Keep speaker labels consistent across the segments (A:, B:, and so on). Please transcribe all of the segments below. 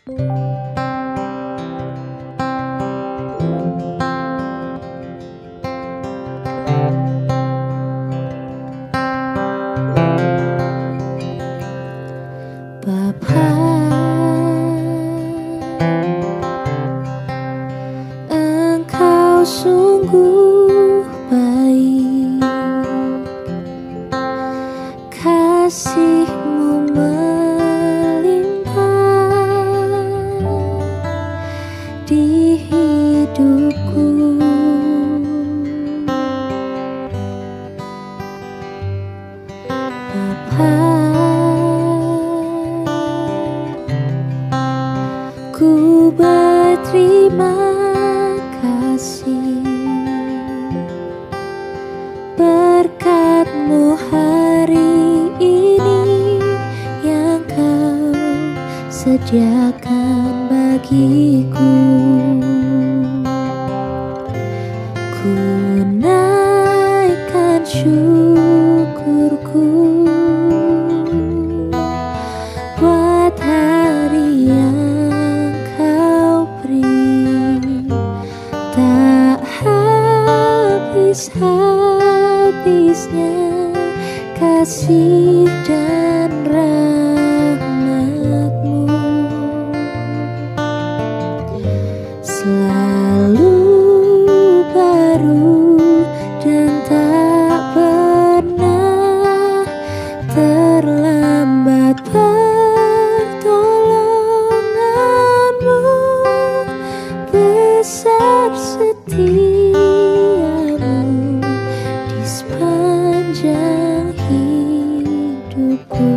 A: Bapa, Engkau sungguh baik, kasih-Mu melimpah di hidupku. Bapa, ku berterima kasih berkat-Mu hari ini yang Kau sediakan bagiku. Ku naikkan syukurku buat hari yang Kau beri, tak habis-habisnya kasih dan rahmat-Mu, selalu baru dan tak pernah terlambat. Pertolongan-Mu besar, setia-Mu di sepanjang hidupku.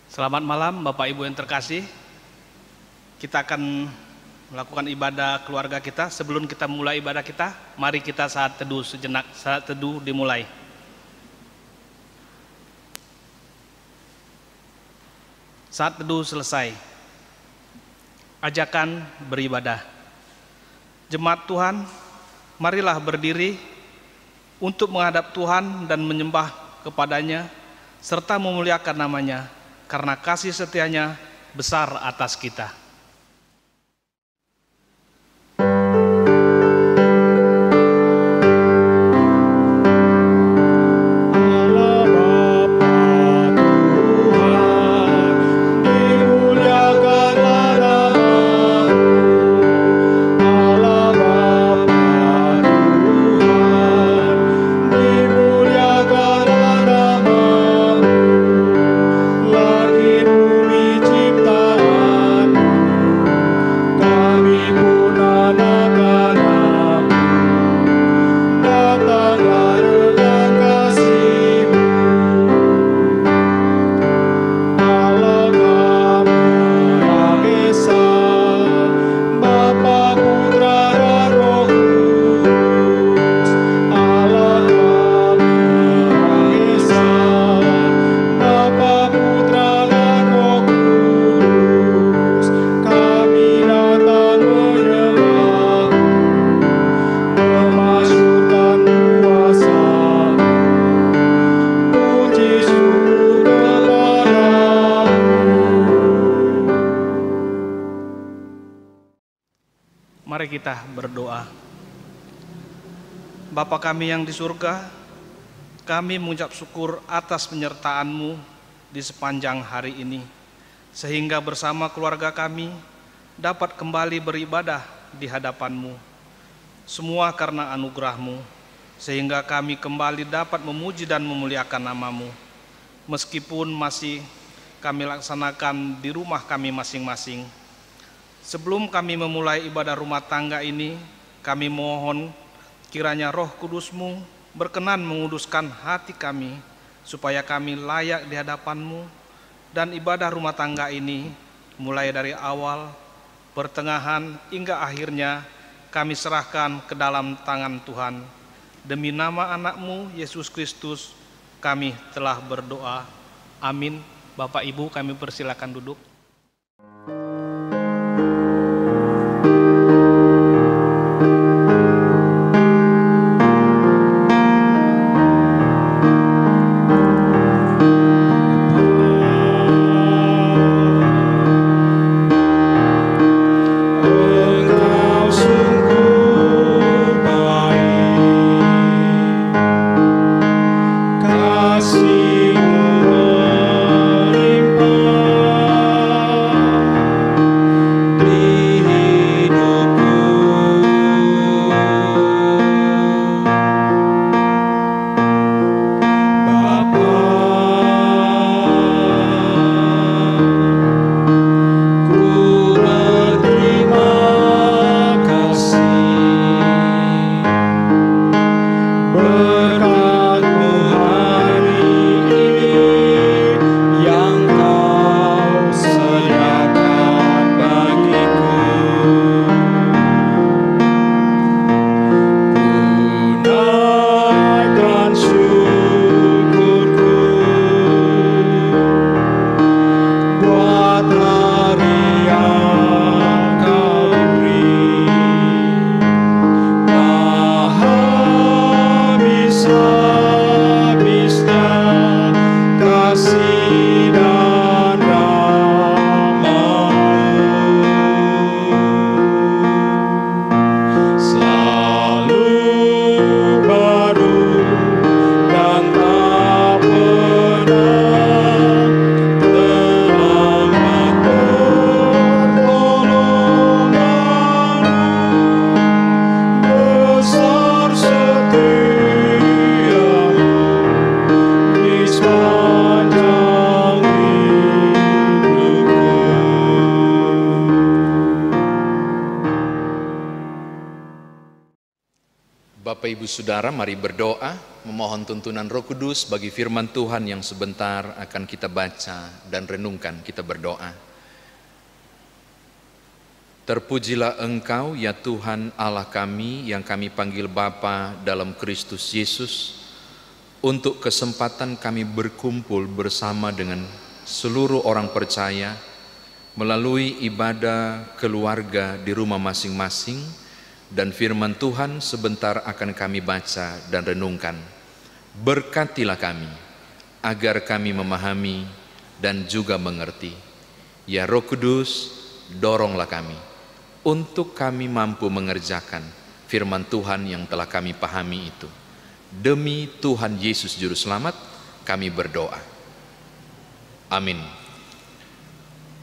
B: Selamat malam Bapak Ibu yang terkasih. Kita akan melakukan ibadah keluarga kita. Sebelum kita mulai ibadah kita, mari kita saat teduh sejenak. Saat teduh dimulai. Saat teduh selesai, ajakan beribadah. Jemaat Tuhan, marilah berdiri untuk menghadap Tuhan dan menyembah kepada-Nya serta memuliakan nama-Nya, karena kasih setia-Nya besar atas kita. Mari kita berdoa. Bapa kami yang di surga, kami mengucap syukur atas penyertaan-Mu di sepanjang hari ini, sehingga bersama keluarga kami dapat kembali beribadah di hadapan-Mu. Semua karena anugerah-Mu, sehingga kami kembali dapat memuji dan memuliakan nama-Mu. Meskipun masih kami laksanakan di rumah kami masing-masing. Sebelum kami memulai ibadah rumah tangga ini, kami mohon kiranya Roh Kudus-Mu berkenan menguduskan hati kami, supaya kami layak di hadapan-Mu, dan ibadah rumah tangga ini mulai dari awal, pertengahan, hingga akhirnya kami serahkan ke dalam tangan Tuhan. Demi nama anak-Mu Yesus Kristus kami telah berdoa. Amin. Bapak Ibu, kami persilakan duduk.
C: Bapak Ibu Saudara, mari berdoa memohon tuntunan Roh Kudus bagi firman Tuhan yang sebentar akan kita baca dan renungkan. Kita berdoa. Terpujilah Engkau ya Tuhan Allah kami yang kami panggil Bapa dalam Kristus Yesus, untuk kesempatan kami berkumpul bersama dengan seluruh orang percaya melalui ibadah keluarga di rumah masing-masing, dan firman Tuhan sebentar akan kami baca dan renungkan. Berkatilah kami agar kami memahami dan juga mengerti. Ya Roh Kudus, doronglah kami untuk kami mampu mengerjakan firman Tuhan yang telah kami pahami itu. Demi Tuhan Yesus Juru Selamat kami berdoa. Amin.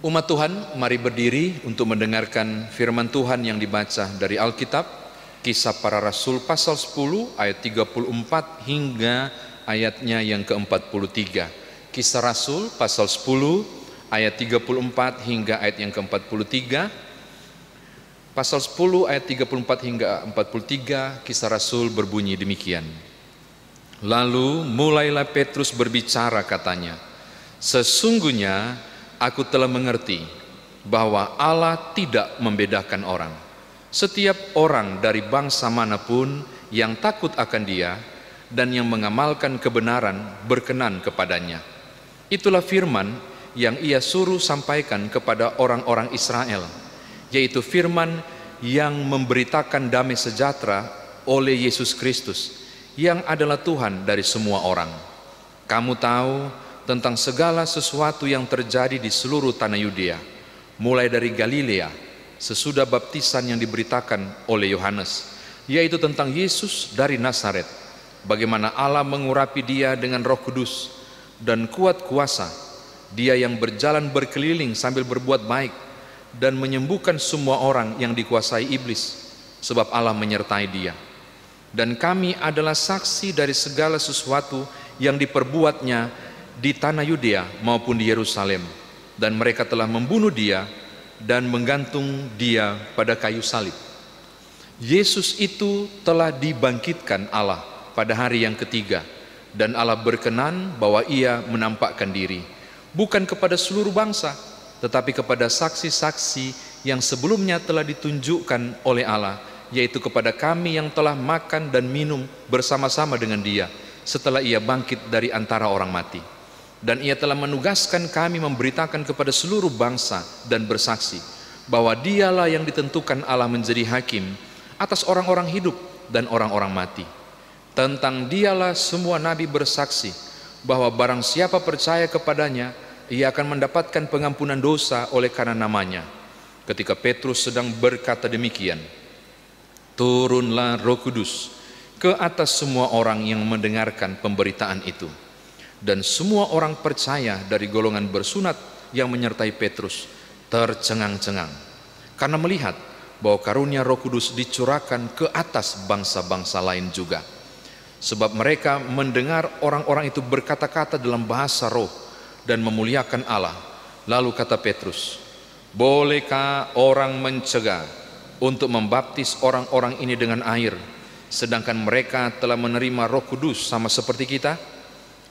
C: Umat Tuhan, mari berdiri untuk mendengarkan firman Tuhan yang dibaca dari Alkitab, Kisah Para Rasul pasal 10 ayat 34 hingga ayatnya yang ke-43. Kisah Rasul pasal 10 ayat 34 hingga ayat yang ke-43. Pasal 10 ayat 34 hingga 43, Kisah Rasul berbunyi demikian. Lalu mulailah Petrus berbicara, katanya, sesungguhnya aku telah mengerti bahwa Allah tidak membedakan orang. Setiap orang dari bangsa manapun yang takut akan Dia dan yang mengamalkan kebenaran berkenan kepadanya. Itulah firman yang Ia suruh sampaikan kepada orang-orang Israel, yaitu firman yang memberitakan damai sejahtera oleh Yesus Kristus, yang adalah Tuhan dari semua orang. Kamu tahu tentang segala sesuatu yang terjadi di seluruh tanah Yudea, mulai dari Galilea sesudah baptisan yang diberitakan oleh Yohanes, yaitu tentang Yesus dari Nazaret, bagaimana Allah mengurapi Dia dengan Roh Kudus dan kuat kuasa, Dia yang berjalan berkeliling sambil berbuat baik dan menyembuhkan semua orang yang dikuasai iblis, sebab Allah menyertai Dia. Dan kami adalah saksi dari segala sesuatu yang diperbuatnya di tanah Yudea maupun di Yerusalem, dan mereka telah membunuh Dia dan menggantung Dia pada kayu salib. Yesus itu telah dibangkitkan Allah pada hari yang ketiga, dan Allah berkenan bahwa Ia menampakkan diri bukan kepada seluruh bangsa, tetapi kepada saksi-saksi yang sebelumnya telah ditunjukkan oleh Allah, yaitu kepada kami yang telah makan dan minum bersama-sama dengan Dia setelah Ia bangkit dari antara orang mati. Dan Ia telah menugaskan kami memberitakan kepada seluruh bangsa dan bersaksi bahwa Dialah yang ditentukan Allah menjadi hakim atas orang-orang hidup dan orang-orang mati. Tentang Dialah semua nabi bersaksi bahwa barang siapa percaya kepadanya, ia akan mendapatkan pengampunan dosa oleh karena namanya. Ketika Petrus sedang berkata demikian, turunlah Roh Kudus ke atas semua orang yang mendengarkan pemberitaan itu. Dan semua orang percaya dari golongan bersunat yang menyertai Petrus tercengang-cengang, karena melihat bahwa karunia Roh Kudus dicurahkan ke atas bangsa-bangsa lain juga. Sebab mereka mendengar orang-orang itu berkata-kata dalam bahasa roh dan memuliakan Allah. Lalu kata Petrus, bolehkah orang mencegah untuk membaptis orang-orang ini dengan air, sedangkan mereka telah menerima Roh Kudus sama seperti kita?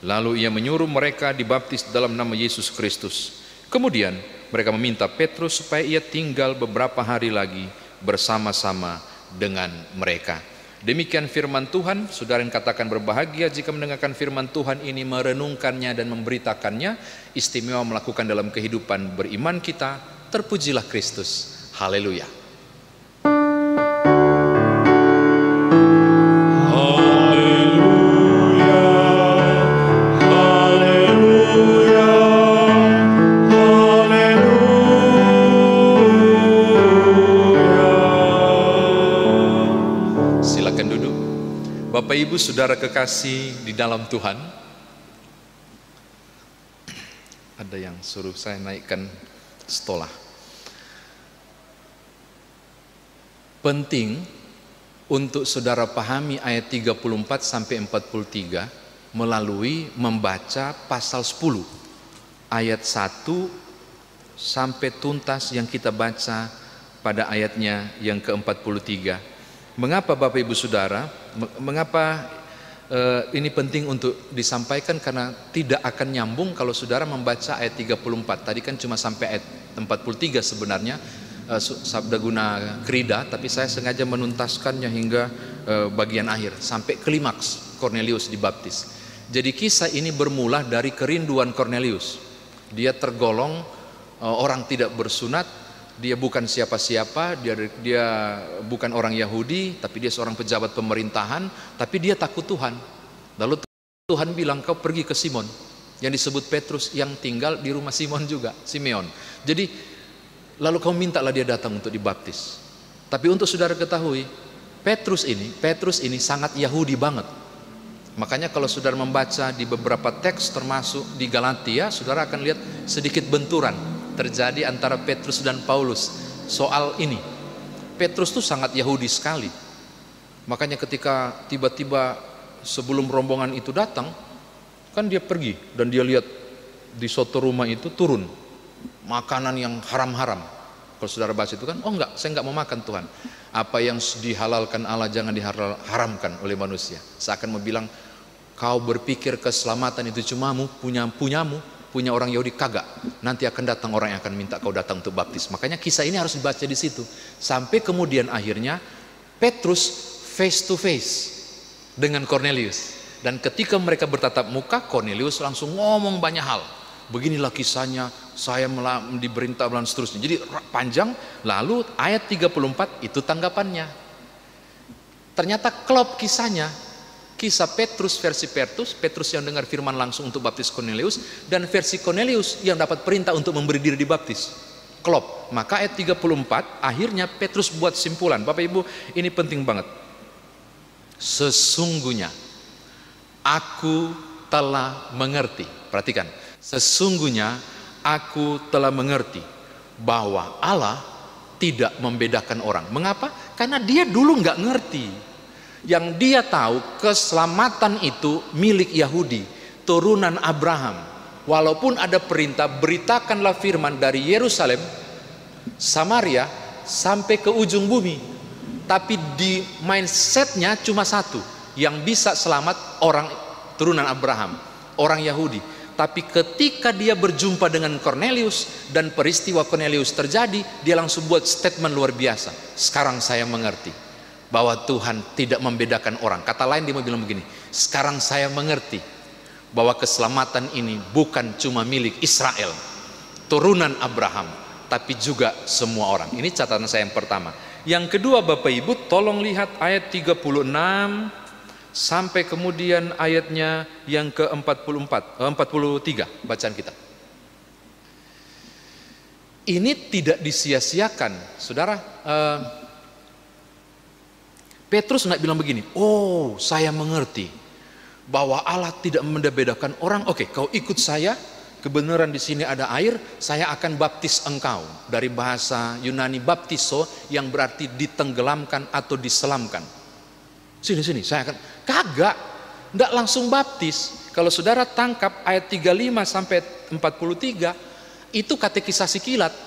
C: Lalu ia menyuruh mereka dibaptis dalam nama Yesus Kristus. Kemudian mereka meminta Petrus supaya ia tinggal beberapa hari lagi bersama-sama dengan mereka. Demikian firman Tuhan. Saudara yang katakan berbahagia jika mendengarkan firman Tuhan ini, merenungkannya dan memberitakannya. Istimewa melakukan dalam kehidupan beriman kita. Terpujilah Kristus. Haleluya. Bapak Ibu Saudara kekasih di dalam Tuhan, ada yang suruh saya naikkan stola. Penting untuk saudara pahami ayat 34 sampai 43 melalui membaca pasal 10 ayat 1 sampai tuntas yang kita baca pada ayatnya yang ke-43. Mengapa Bapak Ibu Saudara, mengapa ini penting untuk disampaikan? Karena tidak akan nyambung kalau saudara membaca ayat 34. Tadi kan cuma sampai ayat 43 sebenarnya, sabda guna krida, tapi saya sengaja menuntaskannya hingga bagian akhir sampai klimaks Kornelius dibaptis. Jadi kisah ini bermula dari kerinduan Kornelius. Dia tergolong orang tidak bersunat, dia bukan siapa-siapa, dia bukan orang Yahudi, tapi dia seorang pejabat pemerintahan, tapi dia takut Tuhan. Lalu Tuhan bilang, kau pergi ke Simon, yang disebut Petrus, yang tinggal di rumah Simon juga, Simeon. Jadi lalu kau mintalah dia datang untuk dibaptis. Tapi untuk saudara ketahui, Petrus ini sangat Yahudi banget. Makanya kalau saudara membaca di beberapa teks termasuk di Galatia, saudara akan lihat sedikit benturan terjadi antara Petrus dan Paulus soal ini. Petrus tuh sangat Yahudi sekali. Makanya ketika tiba-tiba sebelum rombongan itu datang, kan dia pergi dan dia lihat di suatu rumah itu turun makanan yang haram-haram. Kalau saudara baca itu kan, oh enggak, saya enggak mau makan Tuhan. Apa yang dihalalkan Allah jangan diharamkan oleh manusia. Seakan mau bilang, kau berpikir keselamatan itu cuma punyamu, punya orang Yahudi, kagak. Nanti akan datang orang yang akan minta kau datang untuk baptis. Makanya kisah ini harus dibaca di situ. Sampai kemudian akhirnya Petrus face to face dengan Kornelius. Dan ketika mereka bertatap muka, Kornelius langsung ngomong banyak hal. Beginilah kisahnya, saya diberintah dan seterusnya. Jadi panjang. Lalu ayat 34 itu tanggapannya. Ternyata klop kisahnya. Kisah Petrus versi Petrus yang dengar firman langsung untuk baptis Kornelius, dan versi Kornelius yang dapat perintah untuk memberi diri dibaptis. Klop. Maka ayat 34 akhirnya Petrus buat simpulan. Bapak Ibu, ini penting banget. Sesungguhnya aku telah mengerti. Perhatikan. Sesungguhnya aku telah mengerti bahwa Allah tidak membedakan orang. Mengapa? Karena dia dulu nggak ngerti. Yang dia tahu keselamatan itu milik Yahudi, turunan Abraham. Walaupun ada perintah beritakanlah firman dari Yerusalem, Samaria sampai ke ujung bumi, tapi di mindsetnya cuma satu, yang bisa selamat orang turunan Abraham, orang Yahudi. Tapi ketika dia berjumpa dengan Kornelius dan peristiwa Kornelius terjadi, dia langsung buat statement luar biasa. Sekarang saya mengerti bahwa Tuhan tidak membedakan orang. Kata lain dia mau bilang begini, sekarang saya mengerti bahwa keselamatan ini bukan cuma milik Israel, turunan Abraham, tapi juga semua orang. Ini catatan saya yang pertama. Yang kedua Bapak Ibu, tolong lihat ayat 36 sampai kemudian ayatnya yang ke-43 bacaan kita. Ini tidak disia-siakan, saudara. Petrus nggak bilang begini, oh saya mengerti bahwa Allah tidak membedakan orang. Oke, kau ikut saya, kebenaran di sini ada air, saya akan baptis engkau. Dari bahasa Yunani baptiso yang berarti ditenggelamkan atau diselamkan. Sini, saya akan, kagak, nggak langsung baptis. Kalau saudara tangkap ayat 35 sampai 43, itu katekisasi kilat.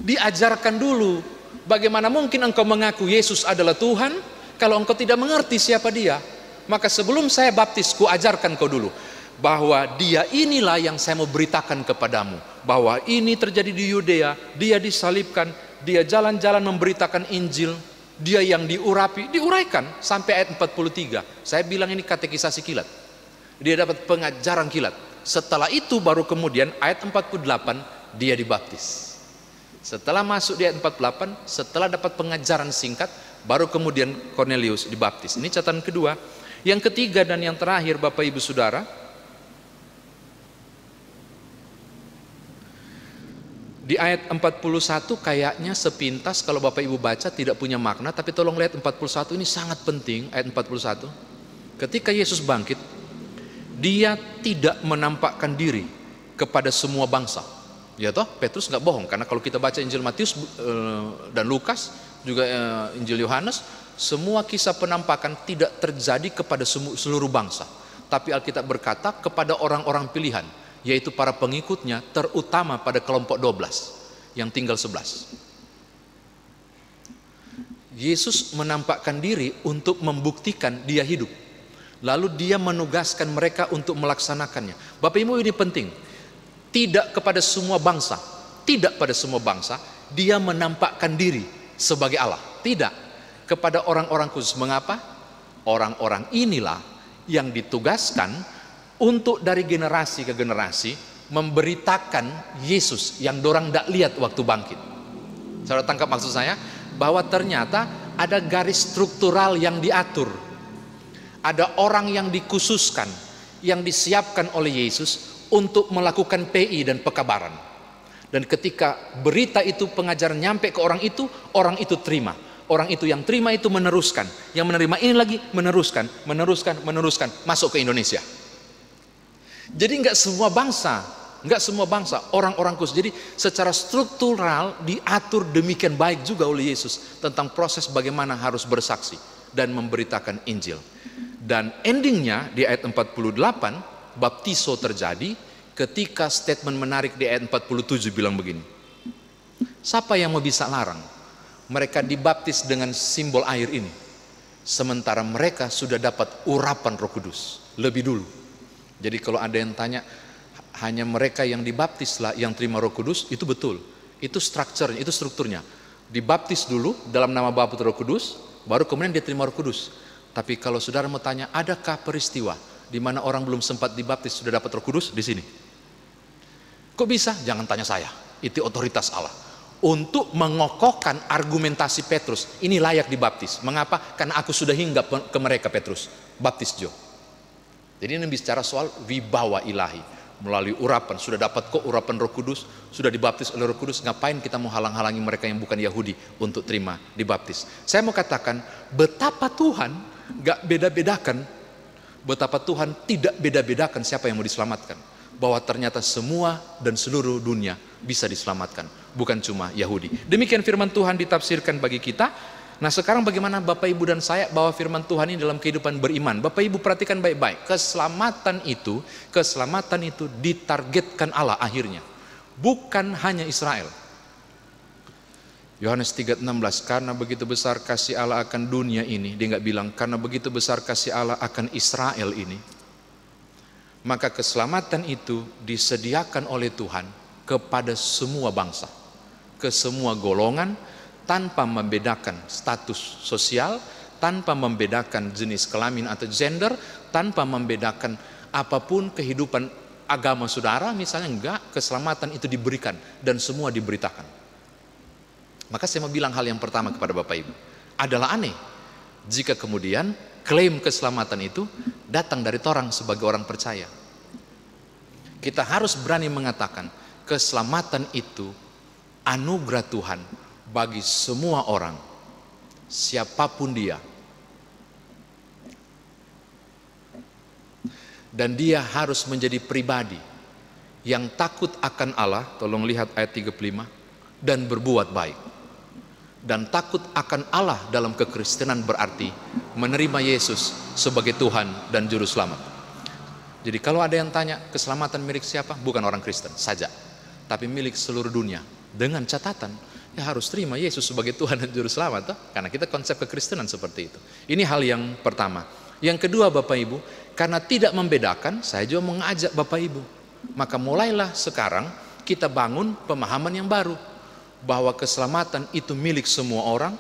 C: Diajarkan dulu. Bagaimana mungkin engkau mengaku Yesus adalah Tuhan kalau engkau tidak mengerti siapa dia? Maka sebelum saya baptis, ku ajarkan kau dulu bahwa dia inilah yang saya mau beritakan kepadamu, bahwa ini terjadi di Yudea, dia disalibkan, dia jalan-jalan memberitakan Injil, dia yang diuraikan sampai ayat 43. Saya bilang ini katekisasi kilat. Dia dapat pengajaran kilat. Setelah itu baru kemudian ayat 48 dia dibaptis. Setelah masuk di ayat 48, setelah dapat pengajaran singkat, baru kemudian Kornelius dibaptis. Ini catatan kedua. Yang ketiga dan yang terakhir Bapak Ibu Saudara, di ayat 41 kayaknya sepintas kalau Bapak Ibu baca tidak punya makna, tapi tolong lihat 41 ini sangat penting. Ayat 41, ketika Yesus bangkit, dia tidak menampakkan diri kepada semua bangsa. Ya toh, Petrus nggak bohong, karena kalau kita baca Injil Matius dan Lukas, juga Injil Yohanes, semua kisah penampakan tidak terjadi kepada seluruh bangsa, tapi Alkitab berkata kepada orang-orang pilihan, yaitu para pengikutnya, terutama pada kelompok 12 yang tinggal 11. Yesus menampakkan diri untuk membuktikan dia hidup. Lalu dia menugaskan mereka untuk melaksanakannya. Bapak Ibu, ini penting. Tidak kepada semua bangsa, tidak pada semua bangsa dia menampakkan diri sebagai Allah. Tidak, kepada orang-orang khusus. Mengapa? Orang-orang inilah yang ditugaskan untuk dari generasi ke generasi memberitakan Yesus yang dorang tidak lihat waktu bangkit. Saudara tangkap maksud saya? Bahwa ternyata ada garis struktural yang diatur. Ada orang yang dikhususkan, yang disiapkan oleh Yesus untuk melakukan PI dan pekabaran. Dan ketika berita itu, pengajaran nyampe ke orang itu terima. Orang itu yang terima itu meneruskan, yang menerima ini lagi meneruskan, masuk ke Indonesia. Jadi nggak semua bangsa, orang-orang khusus. Jadi secara struktural diatur demikian baik juga oleh Yesus tentang proses bagaimana harus bersaksi dan memberitakan Injil. Dan endingnya di ayat 48, baptiso terjadi ketika statement menarik di ayat 47 bilang begini. Siapa yang mau bisa larang? Mereka dibaptis dengan simbol air ini. Sementara mereka sudah dapat urapan Roh Kudus lebih dulu. Jadi kalau ada yang tanya, hanya mereka yang dibaptislah yang terima Roh Kudus, itu betul. Itu strukturnya, itu strukturnya. Dibaptis dulu dalam nama Bapa dan Roh Kudus, baru kemudian dia terima Roh Kudus. Tapi kalau saudara mau tanya, adakah peristiwa di mana orang belum sempat dibaptis sudah dapat Roh Kudus? Di sini. Kok bisa? Jangan tanya saya. Itu otoritas Allah. Untuk mengokohkan argumentasi Petrus, ini layak dibaptis. Mengapa? Karena aku sudah hinggap ke mereka, Petrus. Baptis Jo. Jadi ini bicara soal wibawa ilahi. Melalui urapan, sudah dapat kok urapan Roh Kudus, sudah dibaptis oleh Roh Kudus, ngapain kita mau halang-halangi mereka yang bukan Yahudi untuk terima dibaptis? Saya mau katakan, betapa Tuhan gak beda-bedakan, betapa Tuhan tidak beda-bedakan siapa yang mau diselamatkan. Bahwa ternyata semua dan seluruh dunia bisa diselamatkan, bukan cuma Yahudi. Demikian firman Tuhan ditafsirkan bagi kita. Nah sekarang bagaimana Bapak Ibu dan saya bawa firman Tuhan ini dalam kehidupan beriman? Bapak Ibu perhatikan baik-baik, keselamatan itu ditargetkan Allah akhirnya, bukan hanya Israel. Yohanes 3:16, karena begitu besar kasih Allah akan dunia ini. Dia nggak bilang karena begitu besar kasih Allah akan Israel ini. Maka keselamatan itu disediakan oleh Tuhan kepada semua bangsa, ke semua golongan, tanpa membedakan status sosial, tanpa membedakan jenis kelamin atau gender, tanpa membedakan apapun kehidupan agama saudara, misalnya enggak, keselamatan itu diberikan dan semua diberitakan. Maka saya mau bilang hal yang pertama kepada Bapak Ibu, adalah aneh jika kemudian klaim keselamatan itu datang dari orang sebagai orang percaya. Kita harus berani mengatakan keselamatan itu anugerah Tuhan bagi semua orang, siapapun dia. Dan dia harus menjadi pribadi yang takut akan Allah, tolong lihat ayat 35, dan berbuat baik. Dan takut akan Allah dalam kekristenan berarti menerima Yesus sebagai Tuhan dan Juru Selamat. Jadi kalau ada yang tanya keselamatan milik siapa? Bukan orang Kristen saja, tapi milik seluruh dunia. Dengan catatan, ya harus terima Yesus sebagai Tuhan dan Juru Selamat, toh? Karena kita konsep kekristenan seperti itu. Ini hal yang pertama. Yang kedua Bapak Ibu, karena tidak membedakan, saya juga mengajak Bapak Ibu, maka mulailah sekarang kita bangun pemahaman yang baru, bahwa keselamatan itu milik semua orang,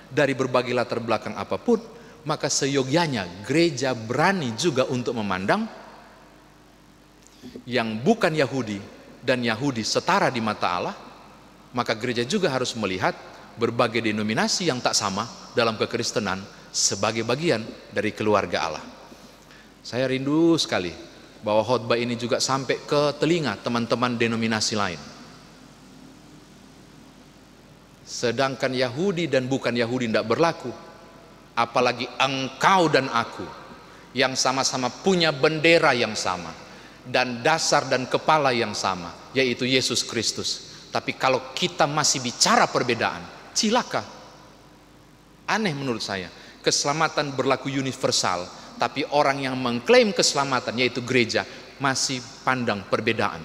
C: dari berbagai latar belakang apapun. Maka seyogyanya gereja berani juga untuk memandang yang bukan Yahudi dan Yahudi setara di mata Allah. Maka gereja juga harus melihat berbagai denominasi yang tak sama dalam kekristenan sebagai bagian dari keluarga Allah. Saya rindu sekali bahwa khotbah ini juga sampai ke telinga teman-teman denominasi lain. Sedangkan Yahudi dan bukan Yahudi tidak berlaku, apalagi engkau dan aku yang sama-sama punya bendera yang sama dan dasar dan kepala yang sama, yaitu Yesus Kristus. Tapi kalau kita masih bicara perbedaan, cilaka. Aneh menurut saya. Keselamatan berlaku universal, tapi orang yang mengklaim keselamatan, yaitu gereja, masih pandang perbedaan.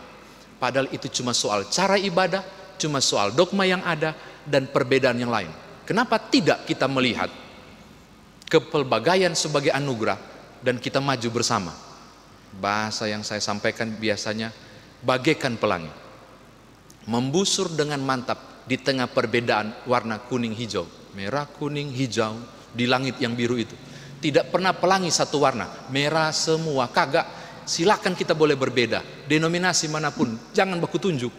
C: Padahal itu cuma soal cara ibadah, cuma soal dogma yang ada, dan perbedaan yang lain. Kenapa tidak kita melihat kepelbagaian sebagai anugerah dan kita maju bersama? Bahasa yang saya sampaikan biasanya bagaikan pelangi, membusur dengan mantap di tengah perbedaan warna kuning hijau, merah kuning hijau di langit yang biru itu. Tidak pernah pelangi satu warna, merah semua, kagak. Silakan kita boleh berbeda, denominasi manapun, jangan baku tunjuk.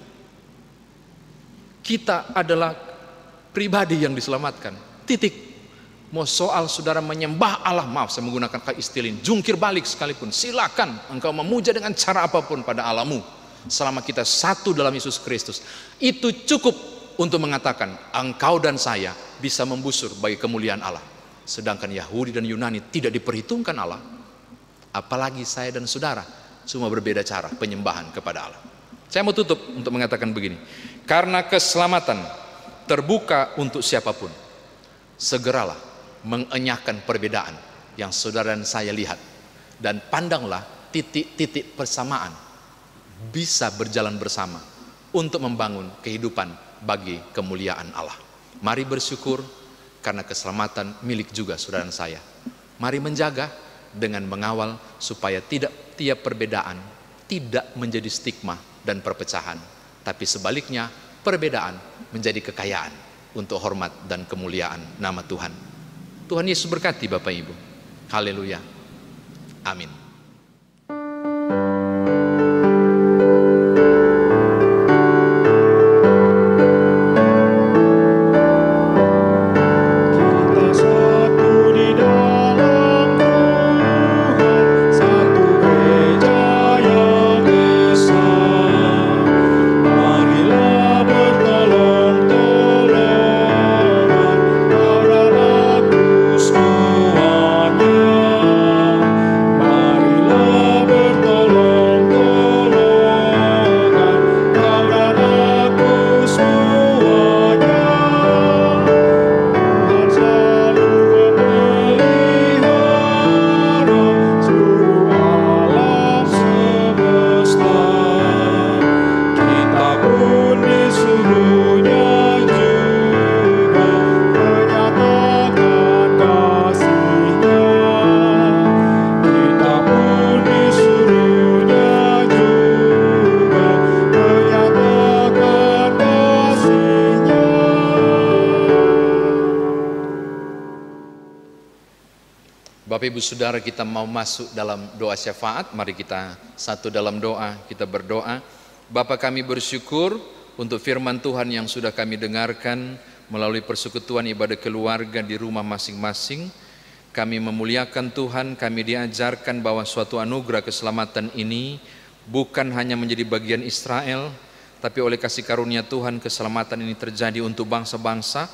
C: Kita adalah pribadi yang diselamatkan, titik. Mau soal saudara menyembah Allah, maaf saya menggunakan kata istilin, jungkir balik sekalipun, silakan engkau memuja dengan cara apapun pada Allahmu, selama kita satu dalam Yesus Kristus. Itu cukup untuk mengatakan engkau dan saya bisa membusur bagi kemuliaan Allah. Sedangkan Yahudi dan Yunani tidak diperhitungkan Allah, apalagi saya dan saudara semua berbeda cara penyembahan kepada Allah. Saya mau tutup untuk mengatakan begini, karena keselamatan terbuka untuk siapapun, segeralah mengenyahkan perbedaan yang saudara dan saya lihat, dan pandanglah titik-titik persamaan, bisa berjalan bersama untuk membangun kehidupan bagi kemuliaan Allah. Mari bersyukur karena keselamatan milik juga saudara dan saya. Mari menjaga dengan mengawal supaya tiap perbedaan tidak menjadi stigma dan perpecahan, tapi sebaliknya perbedaan menjadi kekayaan untuk hormat dan kemuliaan nama Tuhan. Tuhan Yesus berkati Bapak Ibu. Haleluya. Amin. Bapak Ibu Saudara, kita mau masuk dalam doa syafaat. Mari kita satu dalam doa, kita berdoa. Bapa kami bersyukur untuk firman Tuhan yang sudah kami dengarkan melalui persekutuan ibadah keluarga di rumah masing-masing. Kami memuliakan Tuhan, kami diajarkan bahwa suatu anugerah keselamatan ini bukan hanya menjadi bagian Israel, tapi oleh kasih karunia Tuhan keselamatan ini terjadi untuk bangsa-bangsa,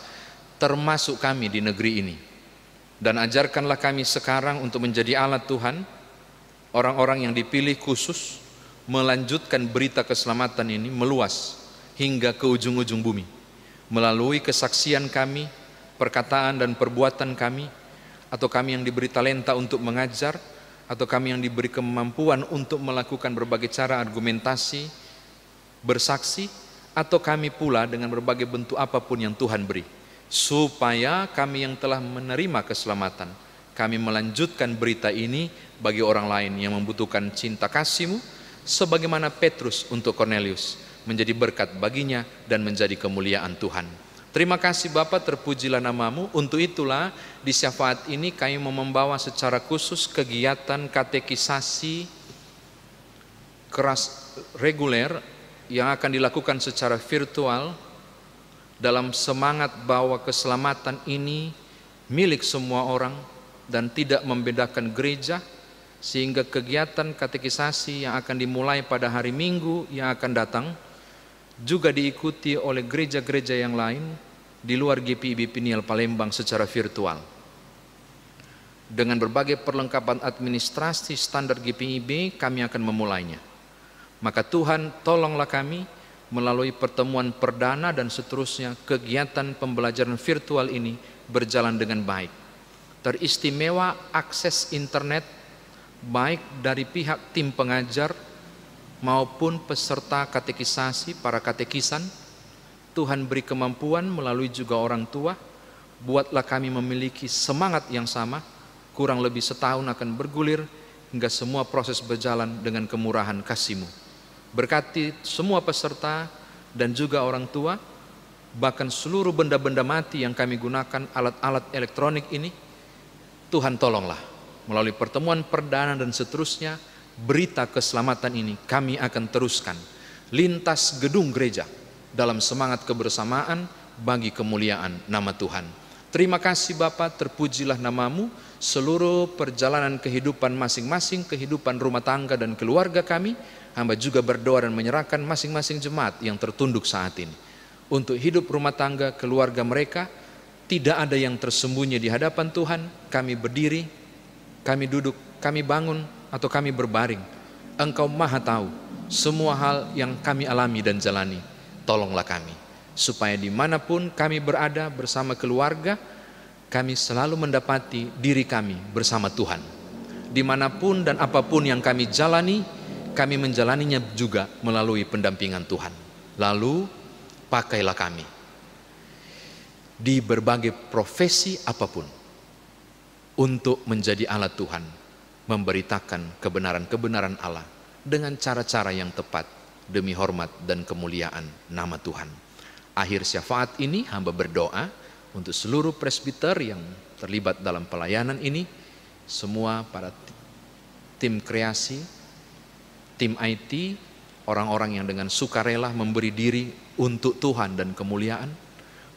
C: termasuk kami di negeri ini. Dan ajarkanlah kami sekarang untuk menjadi alat Tuhan, orang-orang yang dipilih khusus melanjutkan berita keselamatan ini meluas hingga ke ujung-ujung bumi. Melalui kesaksian kami, perkataan dan perbuatan kami, atau kami yang diberi talenta untuk mengajar, atau kami yang diberi kemampuan untuk melakukan berbagai cara argumentasi, bersaksi, atau kami pula dengan berbagai bentuk apapun yang Tuhan beri. Supaya kami yang telah menerima keselamatan, kami melanjutkan berita ini bagi orang lain yang membutuhkan cinta kasih-Mu, sebagaimana Petrus untuk Cornelius, menjadi berkat baginya dan menjadi kemuliaan Tuhan. Terima kasih Bapa, terpujilah nama-Mu. Untuk itulah di syafaat ini kami mau membawa secara khusus kegiatan katekisasi keras reguler yang akan dilakukan secara virtual, dalam semangat bahwa keselamatan ini milik semua orang dan tidak membedakan gereja, sehingga kegiatan katekisasi yang akan dimulai pada hari Minggu yang akan datang juga diikuti oleh gereja-gereja yang lain di luar GPIB Peniel Palembang secara virtual. Dengan berbagai perlengkapan administrasi standar GPIB, kami akan memulainya. Maka Tuhan tolonglah kami melalui pertemuan perdana dan seterusnya, kegiatan pembelajaran virtual ini berjalan dengan baik. Teristimewa akses internet baik dari pihak tim pengajar maupun peserta katekisasi, para katekisan. Tuhan beri kemampuan melalui juga orang tua buatlah kami memiliki semangat yang sama, kurang lebih setahun akan bergulir, hingga semua proses berjalan dengan kemurahan kasih-Mu. Berkati semua peserta dan juga orang tua, bahkan seluruh benda-benda mati yang kami gunakan, alat-alat elektronik ini. Tuhan tolonglah, melalui pertemuan perdana dan seterusnya, berita keselamatan ini kami akan teruskan lintas gedung gereja dalam semangat kebersamaan bagi kemuliaan nama Tuhan. Terima kasih Bapa, terpujilah nama-Mu. Seluruh perjalanan kehidupan masing-masing, kehidupan rumah tangga dan keluarga kami, hamba juga berdoa dan menyerahkan masing-masing jemaat yang tertunduk saat ini. Untuk hidup rumah tangga, keluarga mereka, tidak ada yang tersembunyi di hadapan Tuhan. Kami berdiri, kami duduk, kami bangun, atau kami berbaring. Engkau Maha tahu semua hal yang kami alami dan jalani. Tolonglah kami, supaya dimanapun kami berada bersama keluarga, kami selalu mendapati diri kami bersama Tuhan. Dimanapun dan apapun yang kami jalani, kami menjalaninya juga melalui pendampingan Tuhan. Lalu pakailah kami di berbagai profesi apapun untuk menjadi alat Tuhan, memberitakan kebenaran-kebenaran Allah dengan cara-cara yang tepat demi hormat dan kemuliaan nama Tuhan. Akhir syafaat ini hamba berdoa untuk seluruh presbiter yang terlibat dalam pelayanan ini, semua para tim kreasi, tim IT, orang-orang yang dengan sukarela memberi diri untuk Tuhan dan kemuliaan,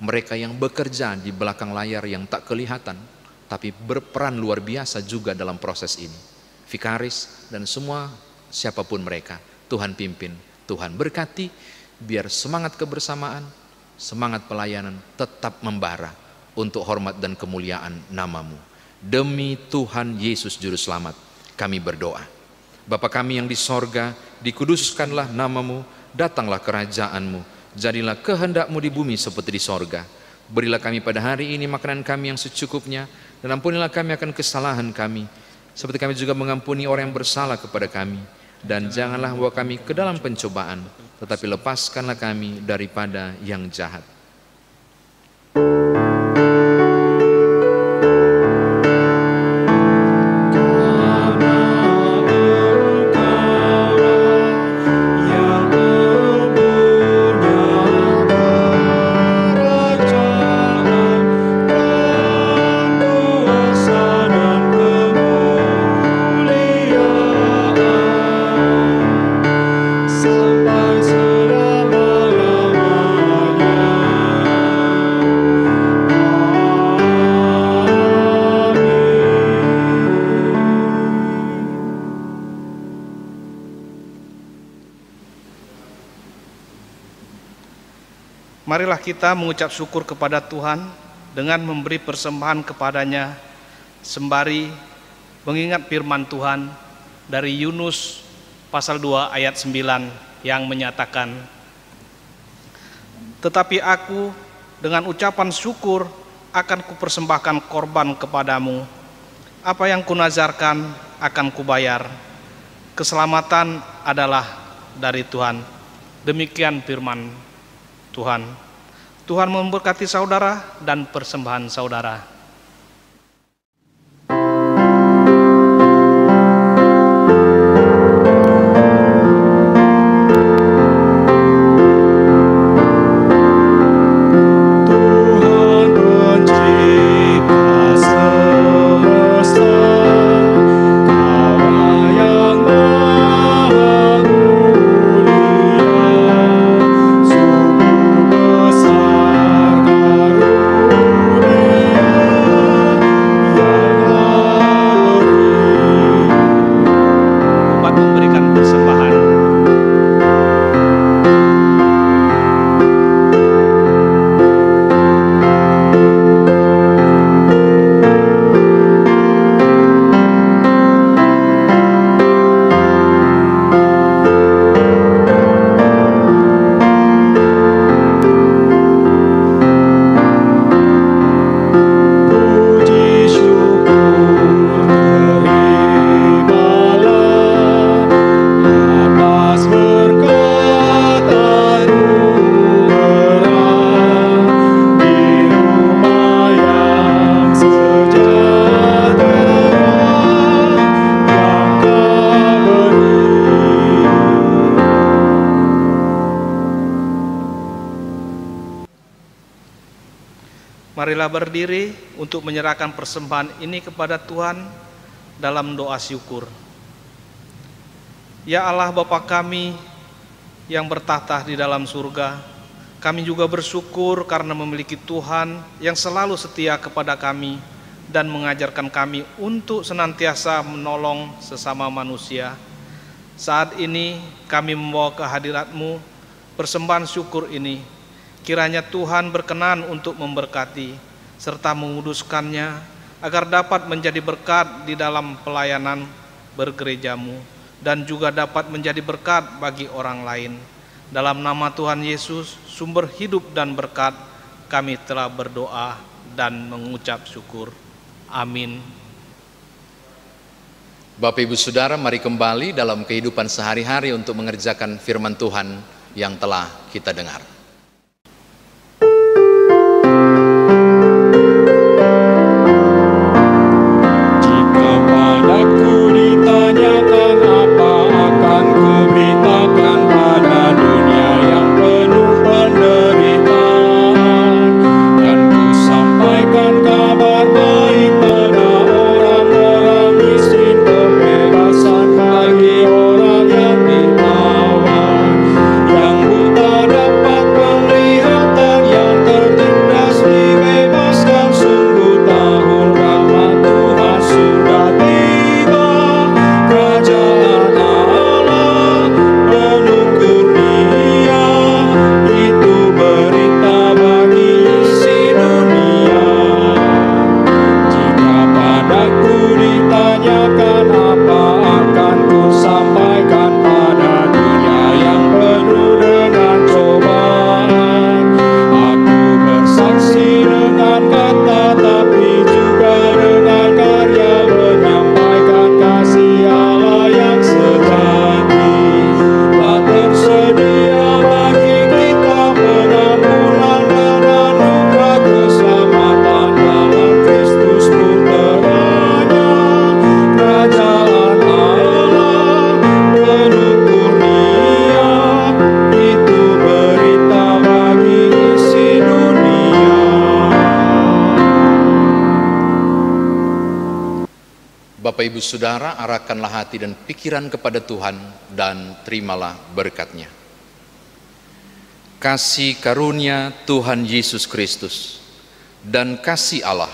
C: mereka yang bekerja di belakang layar yang tak kelihatan, tapi berperan luar biasa juga dalam proses ini. Vikaris dan semua siapapun mereka, Tuhan pimpin, Tuhan berkati, biar semangat kebersamaan, semangat pelayanan tetap membara untuk hormat dan kemuliaan nama-Mu. Demi Tuhan Yesus Juru Selamat kami berdoa. Bapa kami yang di sorga, dikuduskanlah nama-Mu, datanglah kerajaan-Mu, jadilah kehendak-Mu di bumi seperti di sorga. Berilah kami pada hari ini makanan kami yang secukupnya, dan ampunilah kami akan kesalahan kami, seperti kami juga mengampuni orang yang bersalah kepada kami. Dan janganlah bawa kami ke dalam pencobaan, tetapi lepaskanlah kami daripada yang jahat.
B: Marilah kita mengucap syukur kepada Tuhan dengan memberi persembahan kepadanya, sembari mengingat firman Tuhan dari Yunus pasal 2 ayat 9 yang menyatakan, "Tetapi aku dengan ucapan syukur akan kupersembahkan korban kepadamu, apa yang kunazarkan akan kubayar. Keselamatan adalah dari Tuhan." Demikian firman Tuhan. Tuhan memberkati saudara dan persembahan saudara.
D: Besar karunia
B: Marilah berdiri untuk menyerahkan persembahan ini kepada Tuhan dalam doa syukur. Ya Allah Bapa kami yang bertahta di dalam surga, kami juga bersyukur karena memiliki Tuhan yang selalu setia kepada kami dan mengajarkan kami untuk senantiasa menolong sesama manusia. Saat ini kami membawa ke hadirat-Mu persembahan syukur ini. Kiranya Tuhan berkenan untuk memberkati serta menguduskannya agar dapat menjadi berkat di dalam pelayanan bergereja-Mu dan juga dapat menjadi berkat bagi orang lain. Dalam nama Tuhan Yesus, sumber hidup dan berkat, kami telah berdoa dan mengucap syukur. Amin.
C: Bapak Ibu Saudara, mari kembali dalam kehidupan sehari-hari untuk mengerjakan firman Tuhan yang telah kita dengar. Bapak Ibu Saudara, arahkanlah hati dan pikiran kepada Tuhan dan terimalah berkat-Nya. Kasih karunia Tuhan Yesus Kristus dan kasih Allah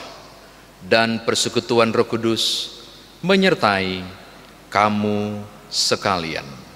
C: dan persekutuan Roh Kudus menyertai kamu sekalian.